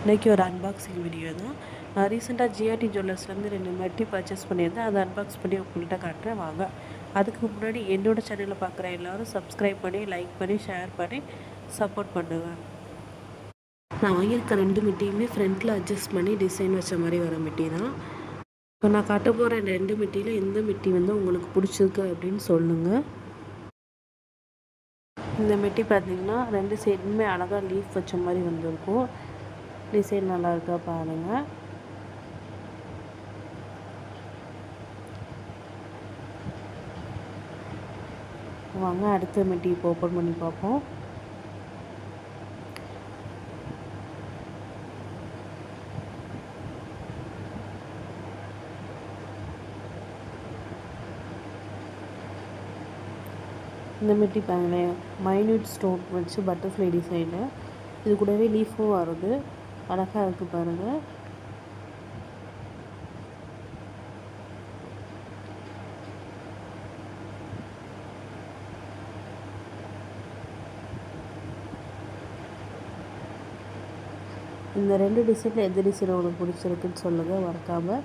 இன்றைக்கி ஒரு unboxing video தான். நான் ரீசெண்டாக ஜிஆர்டி ஜுவல்லர்ஸ்லேருந்து 2 மெட்டி பர்ச்சேஸ் பண்ணியிருந்தேன். அதை அன்பாக்ஸ் பண்ணி உங்கள்கிட்ட காட்டுறேன் வாங்க. அதுக்கு முன்னாடி என்னோடய சேனலில் பார்க்குற எல்லோரும் சப்ஸ்கிரைப் பண்ணி, லைக் பண்ணி, ஷேர் பண்ணி சப்போர்ட் பண்ணுவேன். நான் வாங்கியிருக்க 2 மெட்டியுமே ஃப்ரண்ட்டில் அட்ஜஸ்ட் பண்ணி டிசைன் வச்ச மாதிரி வர மெட்டி தான். இப்போ நான் காட்ட போகிற 2 மெட்டியில் எந்த மெட்டி உங்களுக்கு பிடிச்சிருக்கு அப்படின்னு சொல்லுங்கள். இந்த மெட்டி பார்த்திங்கன்னா 2 சைடுமே அழகாக லீஃப் வச்ச மாதிரி வந்திருக்கும். டிசைன் நல்லா இருக்கா பாருங்கள். வாங்க அடுத்த மெட்டி இப்போ ஓப்பன் பண்ணி பார்ப்போம். இந்த மெட்டி பாருங்களேன், மைன்யூட் ஸ்டோன் வச்சு பட்டர்ஃப்ளை டிசைனு. இது கூடவே லீஃபும் வருது, அழகாக இருக்குது பாருங்கள். இந்த 2 டிசைனில் எந்த டிசைன் உங்களுக்கு பிடிச்சிருக்குன்னு சொல்லுங்கள் மறக்காமல்.